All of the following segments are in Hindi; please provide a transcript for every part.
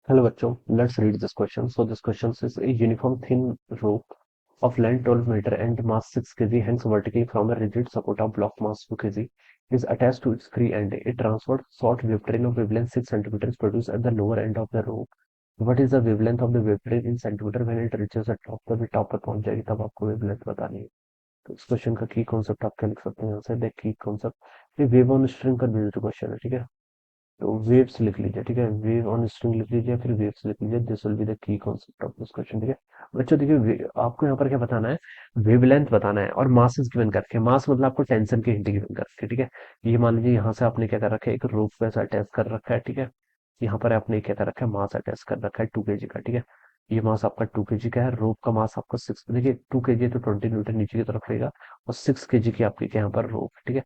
Hello बच्चों, let's read this question. So this question says a uniform thin rope of length 12 meter and mass 6 kg hangs vertically from a rigid support of block mass 2 kg is attached to its free end. A transverse short wave train of wavelength 6 cm is produced at the lower end of the rope. What is the wavelength of the wave train in centimeter when it reaches the top? तब ये टॉप पर पहुंच जाएगी तब आपको वेवलेंथ बतानी है। तो इस क्वेश्चन का की कॉन्सेप्ट आप क्या लिख सकते हैं यहाँ से देख की कॉन्सेप्ट ये वेव ऑन स्ट्रिंग का बेस्ड क्वेश्चन है। ठीक है, तो वेव्स लिख लीजिए। ठीक है, वेव ऑन स्ट्रिंग लिख लीजिए, फिर वेव्स लिख लीजिए। This will be the key concept of this question. ठीक है बच्चों, देखिए आपको यहाँ पर क्या बताना है, वेवलेंथ बताना है और मास इज गिवन करके। मास मतलब आपको टेंशन की हिंट गिवन करके। ठीक है, ये मान लीजिए यहाँ से आपने क्या कर रखा है, एक रोप वैसा अटैच कर रखा है। ठीक है, यहाँ पर आपने क्या कर रखा है, मास अटैच कर रखा है 2 kg का। ठीक है, ये मास आपका 2 kg का है, रोप का मास आपका 6, देखिए 2 kg तो 20 न्यूटन नीचे की तरफ रहेगा और 6 kg की आपकी यहाँ पर रोप। ठीक है,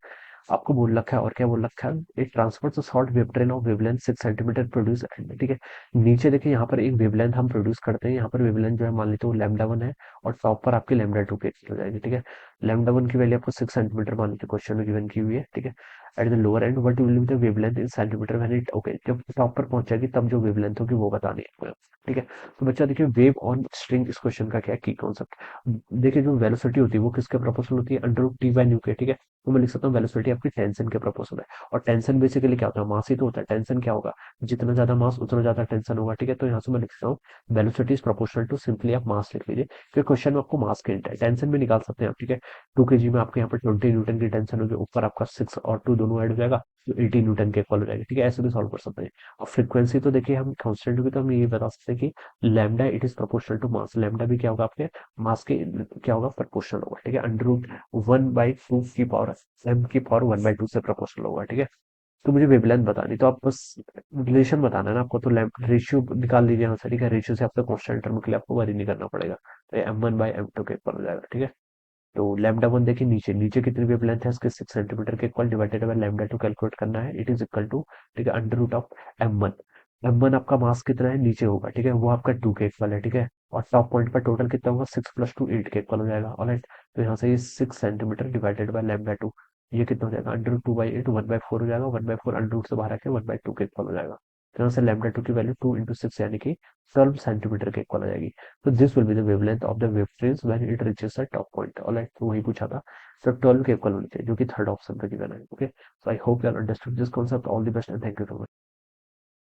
आपको बोल रखा है और क्या बोल रखा है, एक transfer short wave train of wavelength 6 centimetre produce. ठीक है, नीचे देखिए यहाँ पर एक वेवलेंथ हम प्रोड्यूस करते हैं। यहाँ पर वेवलेंथ जो है मान लीजिए वो लैम्डा 1 है और टॉप पर आपकी लैम्डा 2 के हो जाएगी। ठीक है, लैम्डा 1 की वैल्यू आपको 6 सेंटीमीटर मान लीजिए क्वेश्चन में गिवन की हुई है। ठीक है, at the lower and what will be the wavelength in centimetre when it, okay, जब टॉप पर पहुंच जाएगी तब जो वेवलेंथ होगी वो बतानी है आपको। ठीक है, तो बच्चा देखिए वेव ऑन स्ट्रिंग इस क्वेश्चन का क्या की कॉन्सेप्ट। देखिए जो वेलोसिटी होती है वो किसके प्रोपोर्शनल होती है, under root T by mu के। ठीक है, तो मैं लिख सकता हूँ वेलोसिटी आपकी टेंशन के प्रोपोर्शनल है। और टेंशन बेसिकली क्या होता है, मास ही तो होता है। टेंशन क्या होगा, जितना ज्यादा मास उतना ज्यादा टेंशन होगा। ठीक है, तो यहाँ से मैं लिख सकता हूँ velocity is proportional to, simply आप मास लिख लीजिए क्योंकि क्वेश्चन में आपको मास की हिंट है। टेंशन भी निकाल सकते हैं आप। ठीक है, 2 kg में आपके यहाँ पर 20 न्यूटन की टेंशन होगी, ऊपर आपका 6 और 2 दोनों ऐड हो जाएगा तो 80 न्यूटन के इक्वल हो जाएगी। ठीक है, ऐसे भी सॉल्व कर सकते हैं। और फ्रीक्वेंसी तो देखिए हम कांस्टेंट होगी तो हम ये बता सकते हैं कि lambda it is proportional to mass. Lambda भी क्या होगा आपके मास के क्या होगा, प्रोपोर्शनल होगा। ठीक है, अंडर रूट 1/2 की पावर एम की पावर 1/2 से प्रोपोर्शनल होगा। ठीक है, तो मुझे वेवलेंथ बतानी, तो आप बस रिलेशन बताना है ना आपको, तो रेशियो निकाल लीजिए यहाँ से। ठीक है, रेशियो से आपका कांस्टेंट टर्म के लिए आपको वरी नहीं करना पड़ेगा, तो M1/M2 के इक्वल हो जाएगा। ठीक है, तो लैम्डा 1 देखिए नीचे नीचे कितनी वेवलेंथ है इसके, 6 सेंटीमीटर के equal divided by lambda 2 calculate करना है। इट इज इक्वल टू, ठीक है, under root of M1। M1 आपका मास कितना है नीचे होगा। ठीक है, वो आपका 2 के इक्वल है। ठीक है, और टॉप पॉइंट पर टोटल कितना होगा, 6 + 2 8 के इक्वल हो जाएगा। ऑलराइट, तो यहाँ से ये 6 सेंटीमीटर डिवाइडेड बाय लैम्डा 2, ये कितना हो जाएगा, अंडर रूट 2/8, 1/4 हो जाएगा। 1/4 अंडर रूट से बाहर आके 1/2 के इक्वल हो जाएगा। तो यहाँ से लैम्डा 2 की वैल्यू 2 × 6 यानी कि 12 सेंटीमीटर के इक्वल हो जाएगी। तो this will be the wavelength of the wave trains when it reaches the top point. Alright, तो वही पूछा था। तो 12 के इक्वल होनी चाहिए जो कि थर्ड ऑप्शन पे गिवन है। Okay, so I hope you understood this concept. All the best and thank you so much.